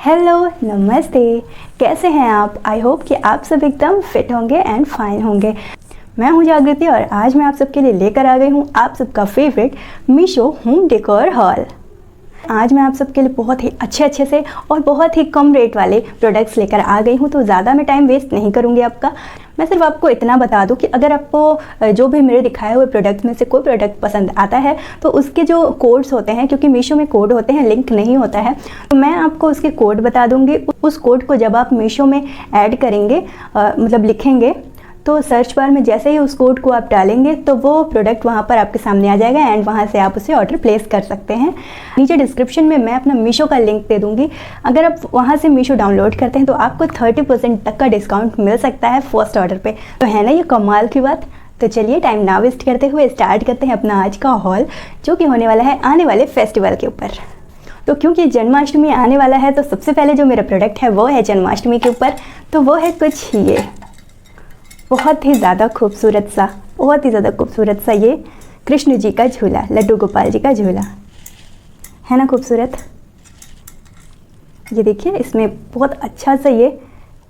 Hello नमस्ते, कैसे हैं आप। आई होप कि आप सब एकदम फिट होंगे एंड फाइन होंगे। मैं हूं जागृति और आज मैं आप सबके लिए लेकर आ गई हूं आप सबका favourite Meesho home decor hall. आज मैं आप सबके लिए बहुत ही अच्छे से और बहुत ही कम रेट वाले प्रोडक्ट्स लेकर आ गई हूं, तो ज़्यादा मैं टाइम वेस्ट नहीं करूंगी आपका। मैं सिर्फ आपको इतना बता दूं कि अगर आपको जो भी मेरे दिखाए हुए प्रोडक्ट्स में से कोई प्रोडक्ट पसंद आता है तो उसके जो कोड्स होते हैं, क्योंकि मीशो में कोड होते हैं, लिंक नहीं होता है, तो मैं आपको उसके कोड बता दूंगी। उस कोड को जब आप मीशो में ऐड करेंगे, मतलब लिखेंगे, तो सर्च बार में जैसे ही उस कोड को आप डालेंगे तो वो प्रोडक्ट वहाँ पर आपके सामने आ जाएगा एंड वहाँ से आप उसे ऑर्डर प्लेस कर सकते हैं। नीचे डिस्क्रिप्शन में मैं अपना मीशो का लिंक दे दूँगी। अगर आप वहाँ से मीशो डाउनलोड करते हैं तो आपको 30% तक का डिस्काउंट मिल सकता है फर्स्ट ऑर्डर पे। तो है ना ये कमाल की बात। तो चलिए टाइम ना वेस्ट करते हुए स्टार्ट करते हैं अपना आज का हॉल, जो कि होने वाला है आने वाले फेस्टिवल के ऊपर। तो क्योंकि जन्माष्टमी आने वाला है तो सबसे पहले जो मेरा प्रोडक्ट है वो है जन्माष्टमी के ऊपर। तो वो है कुछ ये बहुत ही ज़्यादा खूबसूरत सा ये कृष्ण जी का झूला, लड्डू गोपाल जी का झूला है ना, खूबसूरत। ये देखिए, इसमें बहुत अच्छा सा ये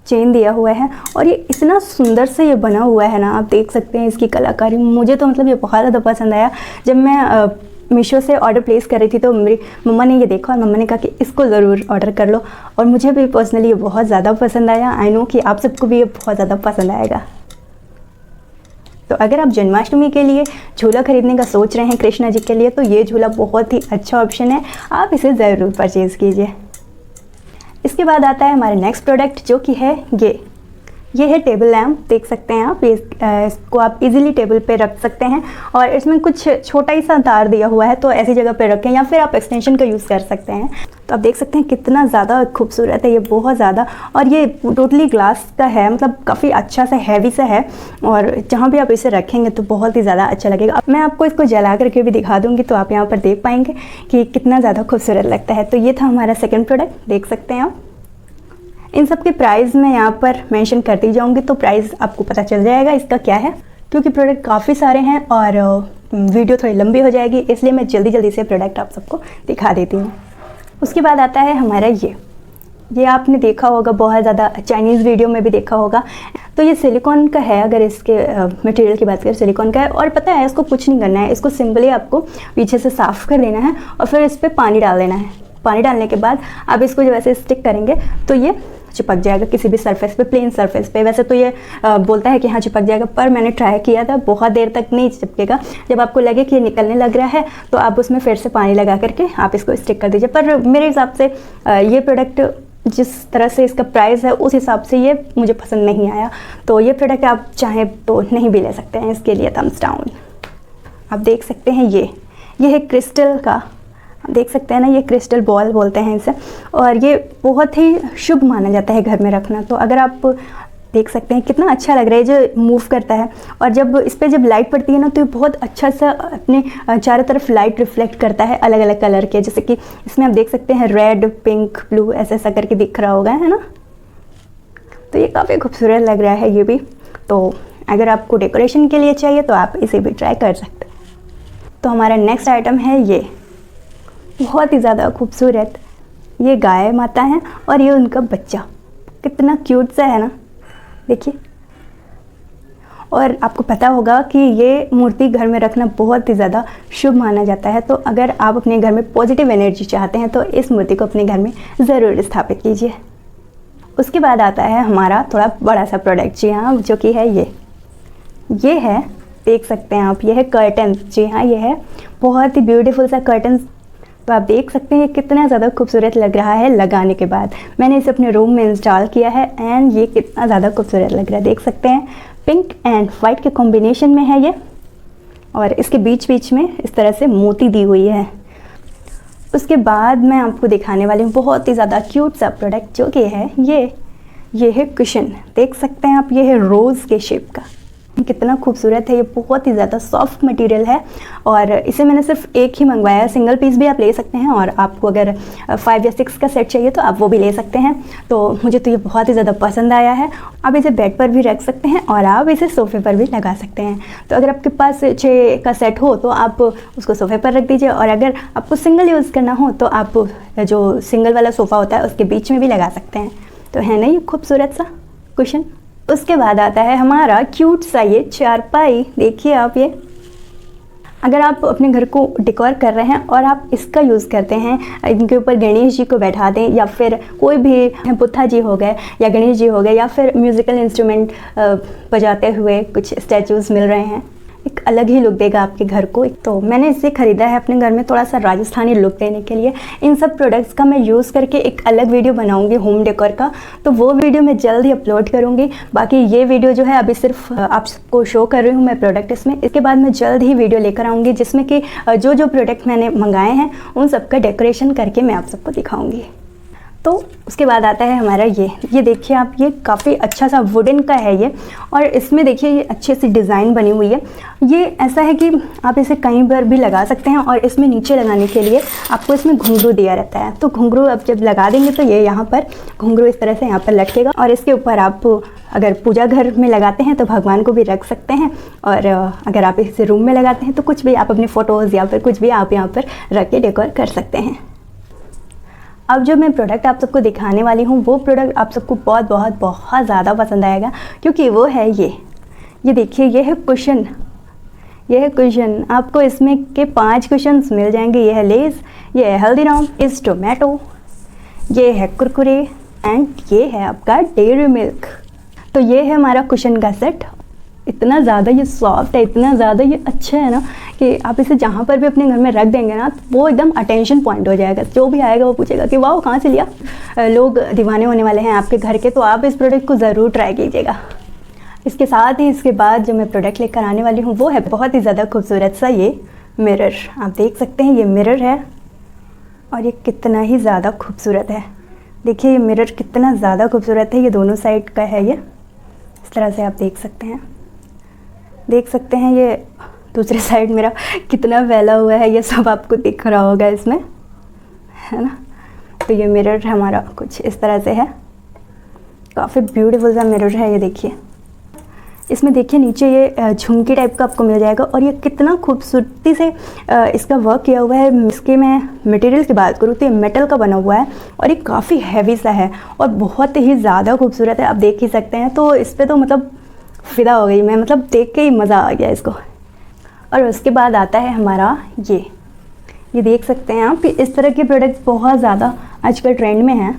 चेन दिया हुआ है और ये इतना सुंदर से ये बना हुआ है ना, आप देख सकते हैं इसकी कलाकारी। मुझे तो मतलब ये बहुत ज़्यादा पसंद आया। जब मैं मीशो से ऑर्डर प्लेस कर रही थी तो मेरी मम्मा ने ये देखा और मम्मा ने कहा कि इसको ज़रूर ऑर्डर कर लो, और मुझे भी पर्सनली ये बहुत ज़्यादा पसंद आया। आई नो कि आप सबको भी ये बहुत ज़्यादा पसंद आएगा। तो अगर आप जन्माष्टमी के लिए झूला खरीदने का सोच रहे हैं कृष्णा जी के लिए, तो ये झूला बहुत ही अच्छा ऑप्शन है, आप इसे ज़रूर परचेज़ कीजिए। इसके बाद आता है हमारा नेक्स्ट प्रोडक्ट, जो कि है ये है टेबल लैम्प। देख सकते हैं आप, इसको आप इजीली टेबल पे रख सकते हैं और इसमें कुछ छोटा ही सा तार दिया हुआ है, तो ऐसी जगह पे रखें या फिर आप एक्सटेंशन का यूज़ कर सकते हैं। तो आप देख सकते हैं कितना ज़्यादा खूबसूरत है ये, बहुत ज़्यादा। और ये टोटली ग्लास का है, मतलब काफ़ी अच्छा सा हैवी सा है, और जहाँ भी आप इसे रखेंगे तो बहुत ही ज़्यादा अच्छा लगेगा। अब मैं आपको इसको जला करके भी दिखा दूँगी तो आप यहाँ पर देख पाएंगे कि कितना ज़्यादा खूबसूरत लगता है। तो ये था हमारा सेकेंड प्रोडक्ट, देख सकते हैं आप। इन सब के प्राइस मैं यहाँ पर मेंशन करती जाऊँगी, तो प्राइस आपको पता चल जाएगा इसका क्या है। क्योंकि प्रोडक्ट काफ़ी सारे हैं और वीडियो थोड़ी लंबी हो जाएगी, इसलिए मैं जल्दी से प्रोडक्ट आप सबको दिखा देती हूँ। उसके बाद आता है हमारा ये आपने देखा होगा, बहुत ज़्यादा चाइनीज़ वीडियो में भी देखा होगा। तो ये सिलिकॉन का है, अगर इसके मटेरियल की बात करें सिलिकॉन का है। और पता है, इसको कुछ नहीं करना है, इसको सिंपली आपको पीछे से साफ़ कर देना है और फिर इस पर पानी डाल देना है। पानी डालने के बाद आप इसको जब ऐसे स्टिक करेंगे तो ये चिपक जाएगा किसी भी सरफेस पे, प्लेन सरफेस पे। वैसे तो ये बोलता है कि हाँ चिपक जाएगा, पर मैंने ट्राई किया था, बहुत देर तक नहीं चिपकेगा। जब आपको लगे कि ये निकलने लग रहा है तो आप उसमें फिर से पानी लगा करके आप इसको स्टिक कर दीजिए। पर मेरे हिसाब से ये प्रोडक्ट जिस तरह से इसका प्राइस है उस हिसाब से ये मुझे पसंद नहीं आया, तो ये प्रोडक्ट आप चाहें तो नहीं भी ले सकते हैं, इसके लिए थम्स डाउन। आप देख सकते हैं ये है क्रिस्टल का, देख सकते हैं ना, ये क्रिस्टल बॉल बोलते हैं इसे, और ये बहुत ही शुभ माना जाता है घर में रखना। तो अगर आप देख सकते हैं कितना अच्छा लग रहा है, जो मूव करता है और जब इस पर जब लाइट पड़ती है ना तो ये बहुत अच्छा सा अपने चारों तरफ लाइट रिफ्लेक्ट करता है अलग अलग कलर के। जैसे कि इसमें आप देख सकते हैं रेड, पिंक, ब्लू, ऐसा करके दिख रहा होगा, है ना। तो ये काफ़ी खूबसूरत लग रहा है ये भी। तो अगर आपको डेकोरेशन के लिए चाहिए तो आप इसे भी ट्राई कर सकते हैं। तो हमारा नेक्स्ट आइटम है ये बहुत ही ज़्यादा खूबसूरत, ये गाय माता है और ये उनका बच्चा, कितना क्यूट सा है ना, देखिए। और आपको पता होगा कि ये मूर्ति घर में रखना बहुत ही ज़्यादा शुभ माना जाता है। तो अगर आप अपने घर में पॉजिटिव एनर्जी चाहते हैं तो इस मूर्ति को अपने घर में ज़रूर स्थापित कीजिए। उसके बाद आता है हमारा थोड़ा बड़ा सा प्रोडक्ट, जी हाँ, जो कि है ये है, देख सकते हैं आप, ये है कर्टन। जी हाँ, ये है बहुत ही ब्यूटीफुल सा कर्टन। तो आप देख सकते हैं ये कितना ज़्यादा खूबसूरत लग रहा है लगाने के बाद। मैंने इसे अपने रूम में इंस्टॉल किया है एंड ये कितना ज़्यादा खूबसूरत लग रहा है, देख सकते हैं। पिंक एंड वाइट के कॉम्बिनेशन में है ये, और इसके बीच में इस तरह से मोती दी हुई है। उसके बाद मैं आपको दिखाने वाली हूँ बहुत ही ज़्यादा क्यूट सा प्रोडक्ट, जो कि है ये है कुशन। देख सकते हैं आप, ये है रोज़ के शेप का। कितना खूबसूरत है, ये बहुत ही ज़्यादा सॉफ्ट मटेरियल है और इसे मैंने सिर्फ एक ही मंगवाया है। सिंगल पीस भी आप ले सकते हैं और आपको अगर 5 या 6 का सेट चाहिए तो आप वो भी ले सकते हैं। तो मुझे तो ये बहुत ही ज़्यादा पसंद आया है। आप इसे बेड पर भी रख सकते हैं और आप इसे सोफ़े पर भी लगा सकते हैं। तो अगर आपके पास 6 का सेट हो तो आप उसको सोफ़े पर रख दीजिए और अगर आपको सिंगल यूज़ करना हो तो आप जो सिंगल वाला सोफ़ा होता है उसके बीच में भी लगा सकते हैं। तो है ना ये खूबसूरत सा कुशन। उसके बाद आता है हमारा क्यूट सा ये चारपाई। देखिए आप ये, अगर आप अपने घर को डेकोर कर रहे हैं और आप इसका यूज़ करते हैं, इनके ऊपर गणेश जी को बैठा दें या फिर कोई भी बुद्धा जी हो गए या गणेश जी हो गए या फिर म्यूज़िकल इंस्ट्रूमेंट बजाते हुए कुछ स्टैचूज़ मिल रहे हैं, एक अलग ही लुक देगा आपके घर को। तो मैंने इसे ख़रीदा है अपने घर में थोड़ा सा राजस्थानी लुक देने के लिए। इन सब प्रोडक्ट्स का मैं यूज़ करके एक अलग वीडियो बनाऊंगी होम डेकोर का, तो वो वीडियो मैं जल्द ही अपलोड करूंगी। बाकी ये वीडियो जो है अभी सिर्फ आपको शो कर रही हूँ मैं प्रोडक्ट इसमें। इसके बाद मैं जल्द ही वीडियो लेकर आऊँगी जिसमें कि जो जो प्रोडक्ट मैंने मंगाए हैं उन सबका डेकोरेशन करके मैं आप सबको दिखाऊँगी। तो उसके बाद आता है हमारा ये देखिए आप, ये काफ़ी अच्छा सा वुडन का है ये और इसमें देखिए ये अच्छे से डिज़ाइन बनी हुई है। ये ऐसा है कि आप इसे कहीं पर भी लगा सकते हैं और इसमें नीचे लगाने के लिए आपको इसमें घुंघरू दिया रहता है। तो घुंघरू आप जब लगा देंगे तो ये यहाँ पर घुंघरू इस तरह से यहाँ पर लटकेगा और इसके ऊपर आप अगर पूजा घर में लगाते हैं तो भगवान को भी रख सकते हैं और अगर आप इसे रूम में लगाते हैं तो कुछ भी आप अपने फ़ोटोज़ या फिर कुछ भी आप यहाँ पर रख के डेकोर कर सकते हैं। अब जो मैं प्रोडक्ट आप सबको दिखाने वाली हूँ वो प्रोडक्ट आप सबको बहुत बहुत बहुत ज़्यादा पसंद आएगा क्योंकि वो है ये देखिए, ये है कुशन। ये है कुशन, आपको इसमें के 5 कुशन्स मिल जाएंगे। ये है लेस, ये है हल्दीराम, इस टोमेटो, ये है कुरकुरे एंड ये है आपका डेयरी मिल्क। तो ये है हमारा कुशन का सेट। इतना ज़्यादा ये सॉफ्ट है, इतना ज़्यादा ये अच्छा है ना कि आप इसे जहाँ पर भी अपने घर में रख देंगे ना तो वो एकदम अटेंशन पॉइंट हो जाएगा। जो भी आएगा वो पूछेगा कि वाह कहाँ से लिया। लोग दीवाने होने वाले हैं आपके घर के, तो आप इस प्रोडक्ट को ज़रूर ट्राई कीजिएगा। इसके साथ ही इसके बाद जो मैं प्रोडक्ट लेकर आने वाली हूँ वो है बहुत ही ज़्यादा खूबसूरत सा ये मिरर। आप देख सकते हैं ये मिरर है और ये कितना ही ज़्यादा खूबसूरत है। देखिए ये मिरर कितना ज़्यादा खूबसूरत है। ये दोनों साइड का है, ये इस तरह से आप देख सकते हैं। ये दूसरे साइड मेरा कितना फैला हुआ है ये सब आपको दिख रहा होगा इसमें, है ना। तो ये मिरर हमारा कुछ इस तरह से है, काफ़ी ब्यूटीफुल सा मिरर है। ये देखिए, इसमें देखिए नीचे ये झुमकी टाइप का आपको मिल जाएगा और ये कितना खूबसूरती से इसका वर्क किया हुआ है। इसके मैं मटेरियल की बात करूँ तो ये मेटल का बना हुआ है और ये काफ़ी हैवी सा है और बहुत ही ज़्यादा खूबसूरत है। आप देख ही सकते हैं। तो इस पर तो मतलब फ़िदा हो गई मैं, मतलब देख के ही मज़ा आ गया इसको। और उसके बाद आता है हमारा ये देख सकते हैं आप, इस तरह के प्रोडक्ट्स बहुत ज़्यादा आजकल ट्रेंड में हैं।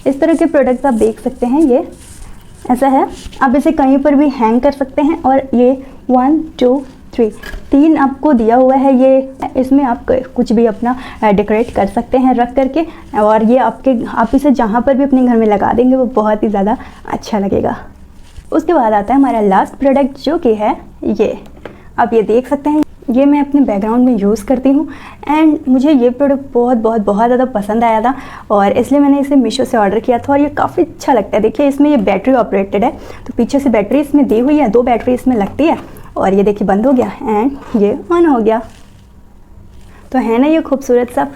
इस तरह के प्रोडक्ट्स आप देख सकते हैं। ये ऐसा है, आप इसे कहीं पर भी हैंग कर सकते हैं और ये 1 2 3 आपको दिया हुआ है। ये इसमें आप कुछ भी अपना डेकोरेट कर सकते हैं रख करके और ये आप इसे जहाँ पर भी अपने घर में लगा देंगे वो बहुत ही ज़्यादा अच्छा लगेगा। उसके बाद आता है हमारा लास्ट प्रोडक्ट जो कि है ये। आप ये देख सकते हैं, ये मैं अपने बैकग्राउंड में यूज़ करती हूँ एंड मुझे ये प्रोडक्ट बहुत ज़्यादा पसंद आया था और इसलिए मैंने इसे मीशो से ऑर्डर किया था और ये काफ़ी अच्छा लगता है। देखिए इसमें ये बैटरी ऑपरेटेड है, तो पीछे से बैटरी इसमें दी हुई है, 2 बैटरी इसमें लगती है और ये देखिए बंद हो गया एंड ये ऑन हो गया। तो है ना ये खूबसूरत सा।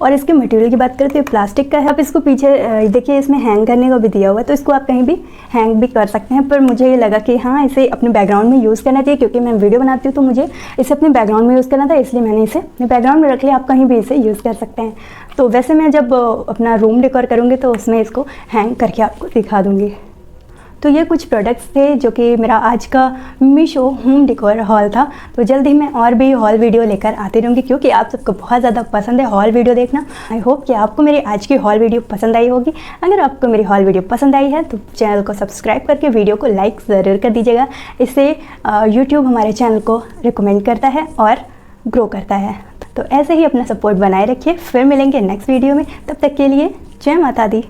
और इसके मटेरियल की बात करें तो ये प्लास्टिक का है। आप इसको पीछे देखिए इसमें हैंग करने को भी दिया हुआ है, तो इसको आप कहीं भी हैंग भी कर सकते हैं। पर मुझे ये लगा कि हाँ इसे अपने बैकग्राउंड में यूज़ करना चाहिए क्योंकि मैं वीडियो बनाती हूँ तो मुझे इसे अपने बैकग्राउंड में यूज़ करना था, इसलिए मैंने इसे अपने बैकग्राउंड में रख लिया। आप कहीं भी इसे यूज़ कर सकते हैं। तो वैसे मैं जब अपना रूम डेकोर करूँगी तो उसमें इसको हैंग करके आपको दिखा दूँगी। तो ये कुछ प्रोडक्ट्स थे जो कि मेरा आज का मीशो होम डेकोर हॉल था। तो जल्द ही मैं और भी हॉल वीडियो लेकर आती रहूँगी क्योंकि आप सबको बहुत ज़्यादा पसंद है हॉल वीडियो देखना। आई होप कि आपको मेरी आज की हॉल वीडियो पसंद आई होगी। अगर आपको मेरी हॉल वीडियो पसंद आई है तो चैनल को सब्सक्राइब करके वीडियो को लाइक ज़रूर कर दीजिएगा। इससे यूट्यूब हमारे चैनल को रिकमेंड करता है और ग्रो करता है। तो ऐसे ही अपना सपोर्ट बनाए रखिए। फिर मिलेंगे नेक्स्ट वीडियो में, तब तक के लिए जय माता दी।